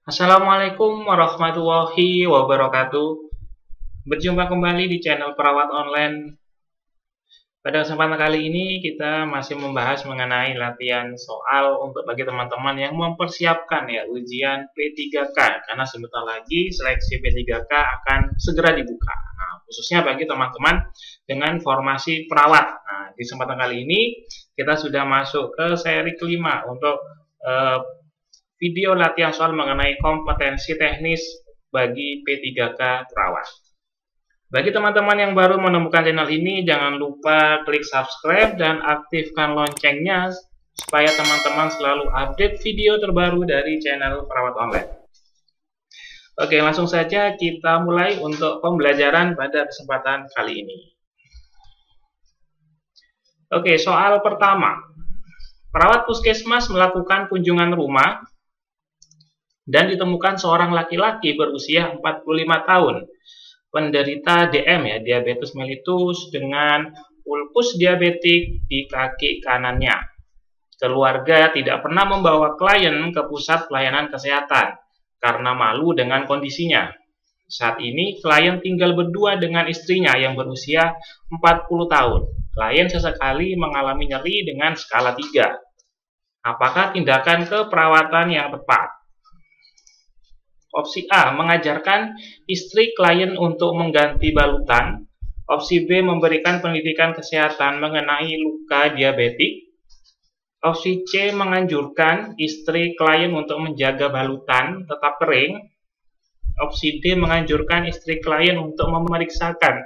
Assalamualaikum warahmatullahi wabarakatuh. Berjumpa kembali di channel Perawat Online. Pada kesempatan kali ini kita masih membahas mengenai latihan soal untuk bagi teman-teman yang mempersiapkan ya ujian P3K, karena sebentar lagi seleksi P3K akan segera dibuka. Nah, khususnya bagi teman-teman dengan formasi perawat. Nah, di kesempatan kali ini kita sudah masuk ke seri kelima untuk video latihan soal mengenai kompetensi teknis bagi P3K perawat. Bagi teman-teman yang baru menemukan channel ini, jangan lupa klik subscribe dan aktifkan loncengnya supaya teman-teman selalu update video terbaru dari channel Perawat Online. Oke, langsung saja kita mulai untuk pembelajaran pada kesempatan kali ini. Oke, soal pertama. Perawat puskesmas melakukan kunjungan rumah dan ditemukan seorang laki-laki berusia 45 tahun, penderita DM ya, diabetes mellitus dengan ulkus diabetik di kaki kanannya. Keluarga tidak pernah membawa klien ke pusat pelayanan kesehatan karena malu dengan kondisinya. Saat ini klien tinggal berdua dengan istrinya yang berusia 40 tahun. Klien sesekali mengalami nyeri dengan skala 3. Apakah tindakan keperawatan yang tepat? Opsi A, mengajarkan istri klien untuk mengganti balutan. Opsi B, memberikan pendidikan kesehatan mengenai luka diabetik. Opsi C, menganjurkan istri klien untuk menjaga balutan tetap kering. Opsi D, menganjurkan istri klien untuk memeriksakan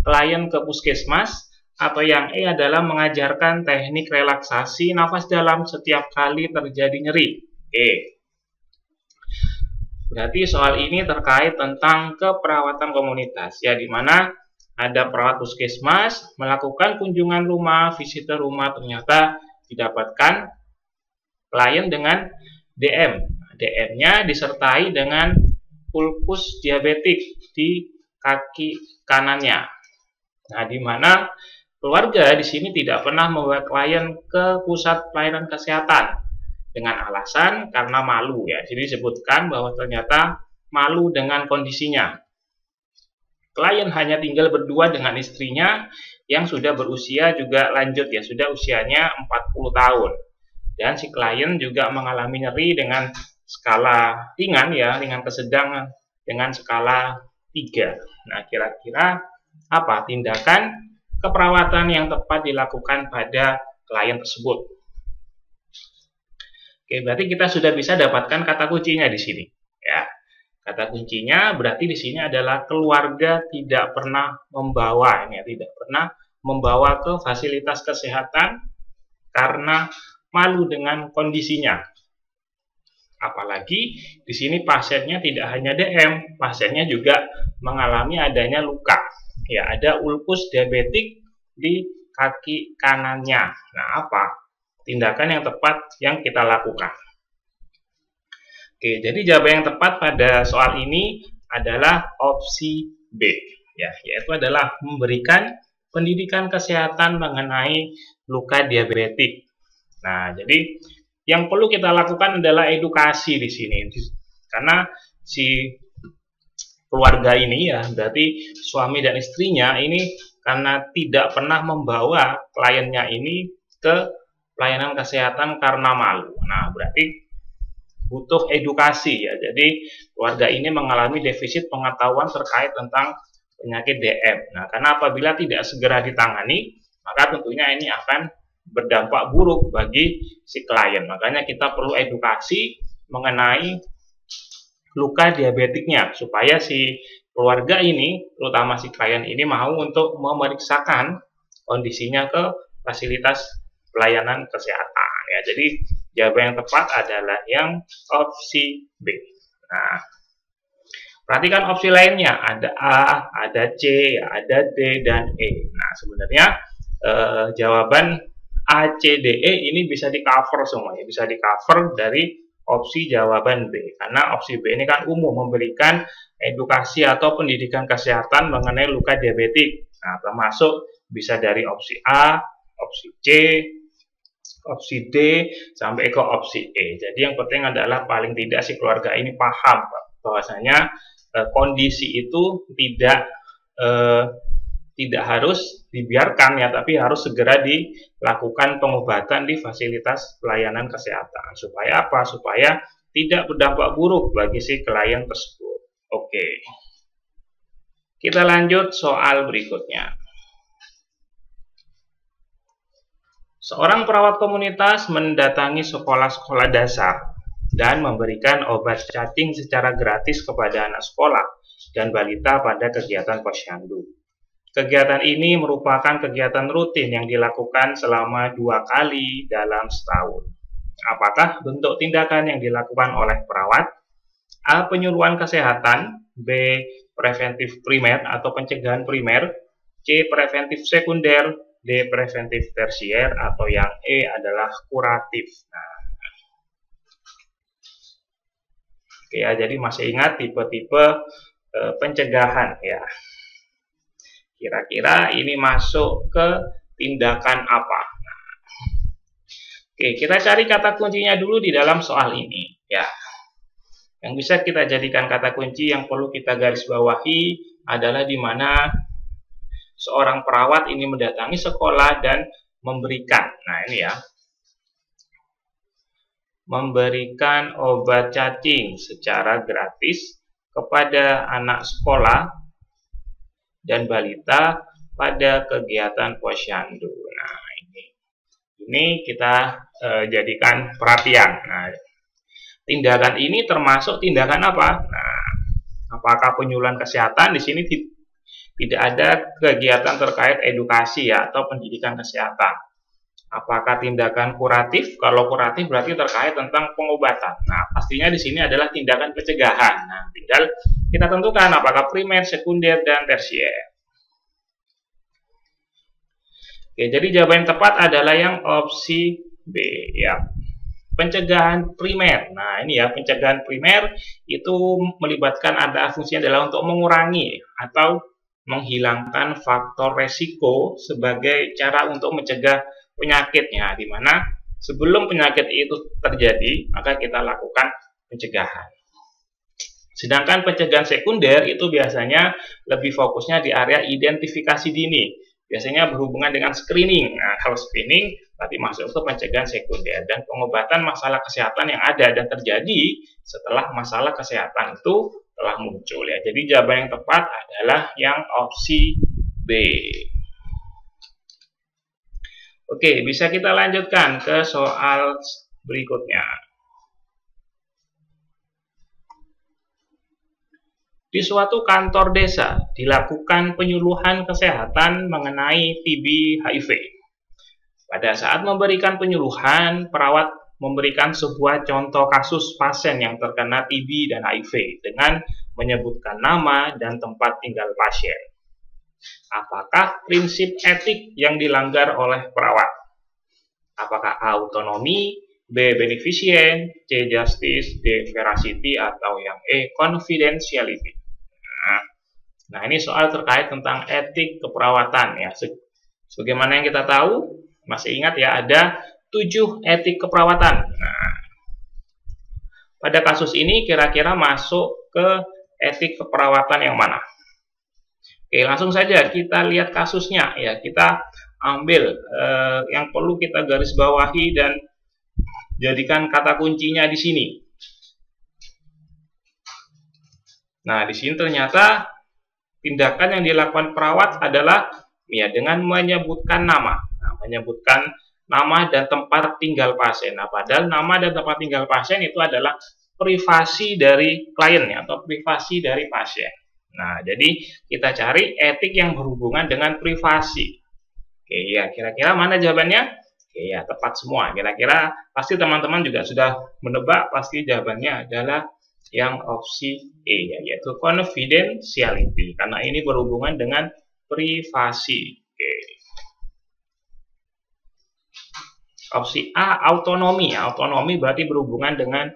klien ke puskesmas. Atau yang E adalah mengajarkan teknik relaksasi nafas dalam setiap kali terjadi nyeri. Oke. Berarti soal ini terkait tentang keperawatan komunitas, ya, di mana ada perawat puskesmas melakukan kunjungan rumah, visitor rumah, ternyata didapatkan klien dengan DM. DM-nya disertai dengan ulkus diabetik di kaki kanannya. Nah, di mana keluarga di sini tidak pernah membawa klien ke pusat pelayanan kesehatan dengan alasan karena malu ya. Jadi disebutkan bahwa ternyata malu dengan kondisinya. Klien hanya tinggal berdua dengan istrinya yang sudah berusia juga lanjut ya, sudah usianya 40 tahun. Dan si klien juga mengalami nyeri dengan skala ringan ya, ringan ke sedang dengan skala 3. Nah, kira-kira apa tindakan keperawatan yang tepat dilakukan pada klien tersebut? Oke, berarti kita sudah bisa dapatkan kata kuncinya di sini. Ya, kata kuncinya berarti di sini adalah keluarga tidak pernah membawa, ya, tidak pernah membawa ke fasilitas kesehatan karena malu dengan kondisinya. Apalagi di sini pasiennya tidak hanya DM, pasiennya juga mengalami adanya luka. Ya, ada ulkus diabetik di kaki kanannya. Nah, apa tindakan yang tepat yang kita lakukan? Oke, jadi jawaban yang tepat pada soal ini adalah opsi B, ya, yaitu adalah memberikan pendidikan kesehatan mengenai luka diabetik. Nah, jadi yang perlu kita lakukan adalah edukasi di sini, karena si keluarga ini ya, berarti suami dan istrinya ini karena tidak pernah membawa kliennya ini ke pelayanan kesehatan karena malu. Nah, berarti butuh edukasi ya. Jadi keluarga ini mengalami defisit pengetahuan terkait tentang penyakit DM. Nah, karena apabila tidak segera ditangani, maka tentunya ini akan berdampak buruk bagi si klien. Makanya kita perlu edukasi mengenai luka diabetiknya supaya si keluarga ini, terutama si klien ini, mau untuk memeriksakan kondisinya ke fasilitas pelayanan kesehatan ya. Jadi jawaban yang tepat adalah yang opsi B. Nah, perhatikan opsi lainnya, ada A, ada C, ada D, dan E. Nah, sebenarnya jawaban A, C, D, E ini bisa di cover semuanya, bisa di cover dari opsi jawaban B, karena opsi B ini kan umum, memberikan edukasi atau pendidikan kesehatan mengenai luka diabetik. Nah, termasuk bisa dari opsi A, opsi C, opsi D sampai ke opsi E. Jadi yang penting adalah paling tidak si keluarga ini paham bahwasanya kondisi itu tidak harus dibiarkan ya, tapi harus segera dilakukan pengobatan di fasilitas pelayanan kesehatan. Supaya apa? Supaya tidak berdampak buruk bagi si klien tersebut. Oke. Kita lanjut soal berikutnya. Seorang perawat komunitas mendatangi sekolah-sekolah dasar dan memberikan obat cacing secara gratis kepada anak sekolah dan balita pada kegiatan posyandu. Kegiatan ini merupakan kegiatan rutin yang dilakukan selama 2 kali dalam setahun. Apakah bentuk tindakan yang dilakukan oleh perawat? A. Penyuluhan kesehatan. B. Preventif primer atau pencegahan primer. C. Preventif sekunder. D. Preventif tersier, atau yang E adalah kuratif. Nah, oke ya, jadi masih ingat tipe-tipe pencegahan ya. Kira-kira ini masuk ke tindakan apa? Nah, oke, kita cari kata kuncinya dulu di dalam soal ini ya. Yang bisa kita jadikan kata kunci yang perlu kita garis bawahi adalah di mana seorang perawat ini mendatangi sekolah dan memberikan, nah ini ya, memberikan obat cacing secara gratis kepada anak sekolah dan balita pada kegiatan posyandu. Nah ini kita jadikan perhatian. Nah, tindakan ini termasuk tindakan apa? Nah, apakah penyuluhan kesehatan? Di sini tidak ada kegiatan terkait edukasi ya atau pendidikan kesehatan. Apakah tindakan kuratif? Kalau kuratif berarti terkait tentang pengobatan. Nah, pastinya di sini adalah tindakan pencegahan. Nah, tinggal kita tentukan apakah primer, sekunder, dan tersier. Oke, jadi jawaban yang tepat adalah yang opsi B ya. Pencegahan primer. Nah, ini ya, pencegahan primer itu melibatkan ada fungsinya adalah untuk mengurangi atau menghilangkan faktor resiko sebagai cara untuk mencegah penyakitnya, di mana sebelum penyakit itu terjadi maka kita lakukan pencegahan. Sedangkan pencegahan sekunder itu biasanya lebih fokusnya di area identifikasi dini, biasanya berhubungan dengan screening. Nah, kalau screening berarti masuk ke pencegahan sekunder dan pengobatan masalah kesehatan yang ada dan terjadi setelah masalah kesehatan itu telah muncul ya. Jadi jawaban yang tepat adalah yang opsi B. Oke, bisa kita lanjutkan ke soal berikutnya. Di suatu kantor desa dilakukan penyuluhan kesehatan mengenai TB HIV. Pada saat memberikan penyuluhan, perawat memberikan sebuah contoh kasus pasien yang terkena TB dan HIV dengan menyebutkan nama dan tempat tinggal pasien. Apakah prinsip etik yang dilanggar oleh perawat? Apakah A. Autonomi, B. Beneficient, C. Justice, D. Veracity, atau yang E. Confidentiality? Nah, ini soal terkait tentang etik keperawatan ya. Sebagaimana yang kita tahu, masih ingat ya, ada 7 etik keperawatan. Nah, pada kasus ini kira-kira masuk ke etik keperawatan yang mana? Oke, langsung saja kita lihat kasusnya ya. Kita ambil yang perlu kita garis bawahi dan jadikan kata kuncinya di sini. Nah, di sini ternyata tindakan yang dilakukan perawat adalah ya dengan menyebutkan nama. Nah, menyebutkan nama dan tempat tinggal pasien. Nah, padahal nama dan tempat tinggal pasien itu adalah privasi dari klien atau privasi dari pasien. Nah, jadi kita cari etik yang berhubungan dengan privasi. Oke, ya kira-kira mana jawabannya? Oke, ya tepat semua. Kira-kira pasti teman-teman juga sudah menebak, pasti jawabannya adalah yang opsi E, yaitu confidentiality, karena ini berhubungan dengan privasi. Oke. Opsi A, autonomi. Autonomi berarti berhubungan dengan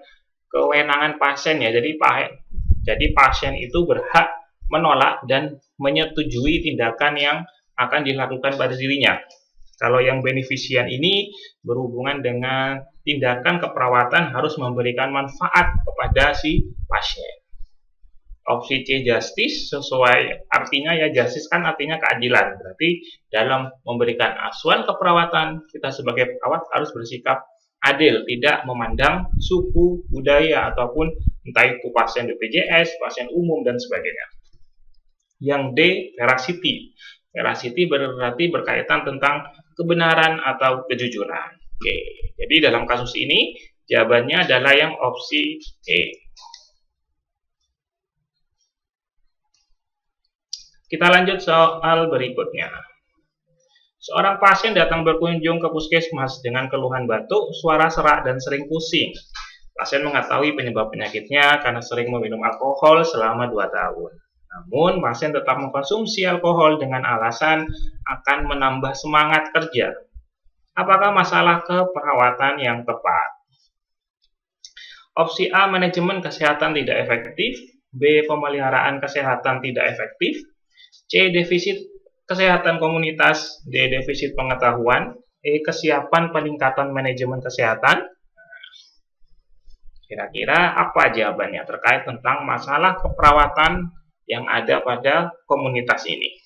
kewenangan pasien ya. Jadi pasien itu berhak menolak dan menyetujui tindakan yang akan dilakukan pada dirinya. Kalau yang benefician ini berhubungan dengan tindakan keperawatan harus memberikan manfaat kepada si pasien. Opsi C, justice, sesuai artinya ya, justice kan artinya keadilan. Berarti dalam memberikan asuhan keperawatan, kita sebagai perawat harus bersikap adil, tidak memandang suku, budaya, ataupun entah itu pasien BPJS, pasien umum, dan sebagainya. Yang D, veracity. Veracity berarti berkaitan tentang kebenaran atau kejujuran. Oke, jadi dalam kasus ini jawabannya adalah yang opsi E. Kita lanjut soal berikutnya. Seorang pasien datang berkunjung ke puskesmas dengan keluhan batuk, suara serak, dan sering pusing. Pasien mengetahui penyebab penyakitnya karena sering meminum alkohol selama 2 tahun. Namun, pasien tetap mengkonsumsi alkohol dengan alasan akan menambah semangat kerja. Apakah masalah keperawatan yang tepat? Opsi A, manajemen kesehatan tidak efektif. B, pemeliharaan kesehatan tidak efektif. C, defisit kesehatan komunitas. D, defisit pengetahuan. E, kesiapan peningkatan manajemen kesehatan. Kira-kira apa jawabannya terkait tentang masalah keperawatan yang ada pada komunitas ini?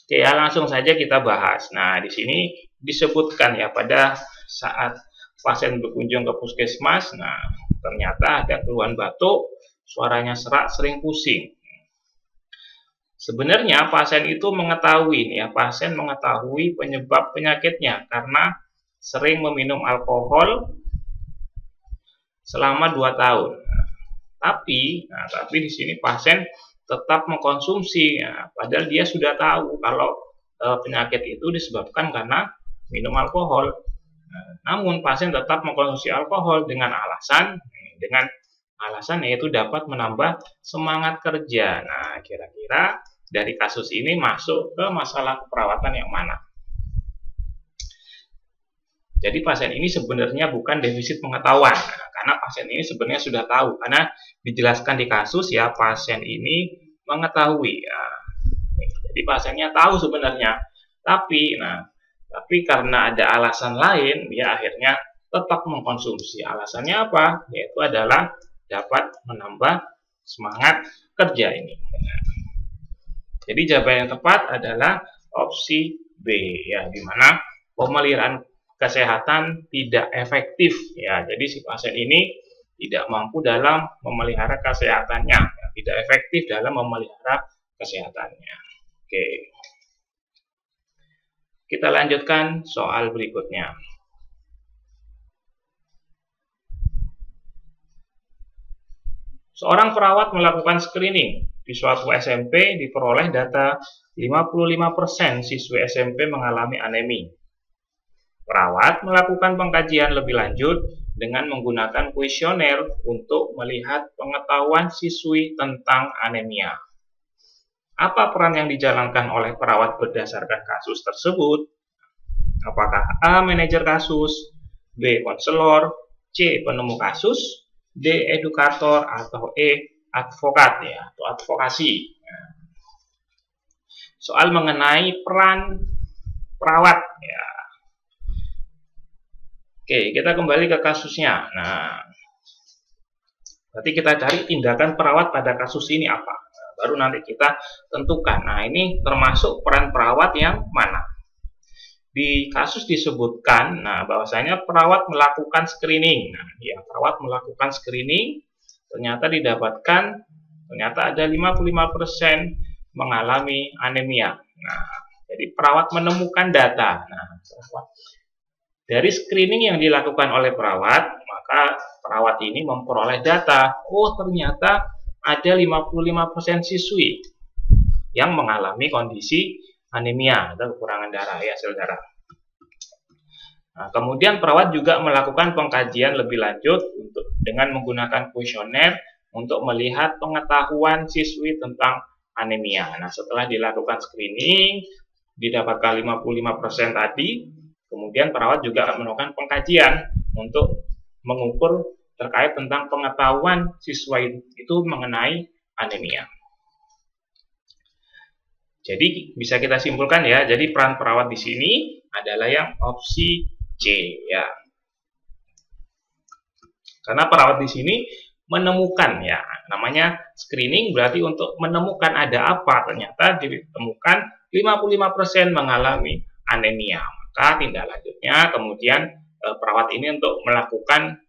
Oke ya, langsung saja kita bahas. Nah, di sini disebutkan ya, pada saat pasien berkunjung ke puskesmas, nah ternyata ada keluhan batuk, suaranya serak, sering pusing. Sebenarnya pasien itu mengetahui ya, pasien mengetahui penyebab penyakitnya karena sering meminum alkohol selama 2 tahun. Tapi di sini pasien tetap mengkonsumsi ya, padahal dia sudah tahu kalau penyakit itu disebabkan karena minum alkohol. Namun pasien tetap mengkonsumsi alkohol dengan alasan yaitu dapat menambah semangat kerja. Nah, kira-kira dari kasus ini masuk ke masalah keperawatan yang mana? Jadi pasien ini sebenarnya bukan defisit pengetahuan, karena pasien ini sebenarnya sudah tahu, karena dijelaskan di kasus ya, pasien ini mengetahui ya. Jadi pasiennya tahu sebenarnya, tapi karena ada alasan lain, dia akhirnya tetap mengkonsumsi. Alasannya apa? Yaitu adalah dapat menambah semangat kerja ini. Jadi jawaban yang tepat adalah opsi B ya, di mana pemeliharaan kesehatan tidak efektif ya. Jadi si pasien ini tidak mampu dalam memelihara kesehatannya, ya, tidak efektif dalam memelihara kesehatannya. Oke. Kita lanjutkan soal berikutnya. Seorang perawat melakukan screening di suatu SMP, diperoleh data 55% siswi SMP mengalami anemi. Perawat melakukan pengkajian lebih lanjut dengan menggunakan kuesioner untuk melihat pengetahuan siswi tentang anemia. Apa peran yang dijalankan oleh perawat berdasarkan kasus tersebut? Apakah A, manajer kasus, B, konselor, C, penemu kasus, D, edukator, atau E, advokat ya, atau advokasi. Soal mengenai peran perawat ya. Oke, kita kembali ke kasusnya. Nah, berarti kita cari tindakan perawat pada kasus ini apa. Nah, baru nanti kita tentukan. Nah, ini termasuk peran perawat yang mana. Di kasus disebutkan, bahwasanya perawat melakukan screening. Nah, ya, perawat melakukan screening, ternyata ada 55% mengalami anemia. Nah, jadi perawat menemukan data. Nah, dari screening yang dilakukan oleh perawat, maka perawat ini memperoleh data. Oh, ternyata ada 55% siswi yang mengalami kondisi anemia atau kekurangan darah ya, sel darah. Nah, kemudian perawat juga melakukan pengkajian lebih lanjut dengan menggunakan kuesioner untuk melihat pengetahuan siswi tentang anemia. Nah, setelah dilakukan screening, didapatkan 55% tadi, kemudian perawat juga akan melakukan pengkajian untuk mengukur terkait tentang pengetahuan siswa itu mengenai anemia. Jadi bisa kita simpulkan ya, jadi peran perawat di sini adalah yang opsi C ya. Karena perawat di sini menemukan ya, namanya screening berarti untuk menemukan ada apa, ternyata ditemukan 55% mengalami anemia. Maka tindak lanjutnya kemudian perawat ini untuk melakukan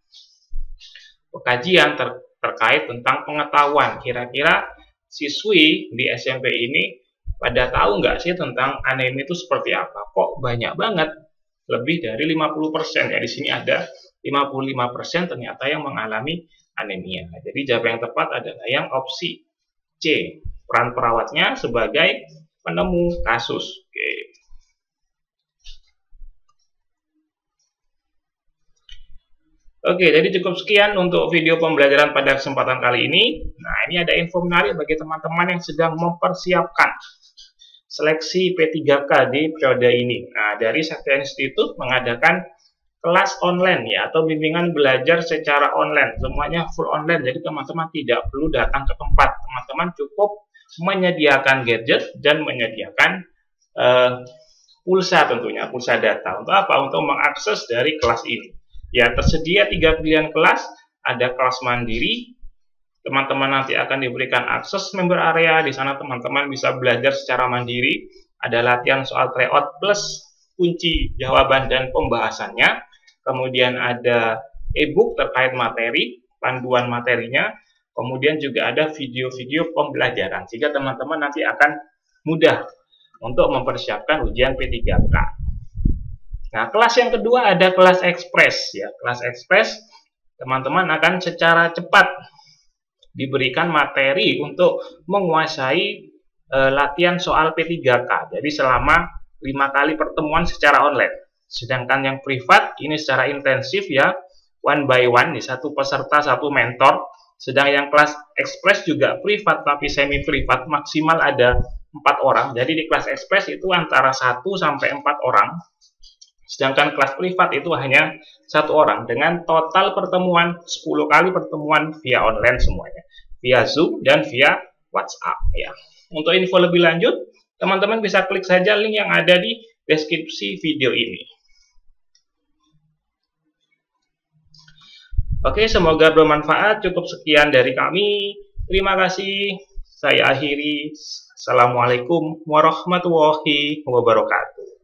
pengkajian terkait tentang pengetahuan kira-kira siswi di SMP ini pada tahu nggak sih tentang anemia itu seperti apa? Kok banyak banget, lebih dari 50% ya. Di sini ada 55% ternyata yang mengalami anemia. Jadi jawaban yang tepat adalah yang opsi C. Peran perawatnya sebagai penemu kasus. Oke. Oke, jadi cukup sekian untuk video pembelajaran pada kesempatan kali ini. Nah, ini ada info menarik bagi teman-teman yang sedang mempersiapkan seleksi P3K di periode ini. Nah, dari Satya Institute mengadakan kelas online ya, atau bimbingan belajar secara online. Semuanya full online, jadi teman-teman tidak perlu datang ke tempat. Teman-teman cukup menyediakan gadget dan menyediakan pulsa tentunya, pulsa data. Untuk apa? Untuk mengakses dari kelas ini. Ya, tersedia 3 pilihan kelas, ada kelas mandiri, teman-teman nanti akan diberikan akses member area, di sana teman-teman bisa belajar secara mandiri, ada latihan soal tryout plus kunci jawaban dan pembahasannya, kemudian ada e-book terkait materi, panduan materinya, kemudian juga ada video-video pembelajaran, sehingga teman-teman nanti akan mudah untuk mempersiapkan ujian P3K. Nah, kelas yang kedua ada kelas ekspres ya. Kelas ekspres teman-teman akan secara cepat diberikan materi untuk menguasai latihan soal P3K. Jadi selama 5 kali pertemuan secara online. Sedangkan yang privat ini secara intensif ya, one by one, di satu peserta satu mentor. Sedang yang kelas ekspres juga privat tapi semi privat, maksimal ada 4 orang. Jadi di kelas ekspres itu antara 1 sampai 4 orang. Sedangkan kelas privat itu hanya 1 orang dengan total pertemuan 10 kali pertemuan via online semuanya, via Zoom dan via WhatsApp ya. Untuk info lebih lanjut, teman-teman bisa klik saja link yang ada di deskripsi video ini. Oke, semoga bermanfaat. Cukup sekian dari kami. Terima kasih. Saya akhiri. Assalamualaikum warahmatullahi wabarakatuh.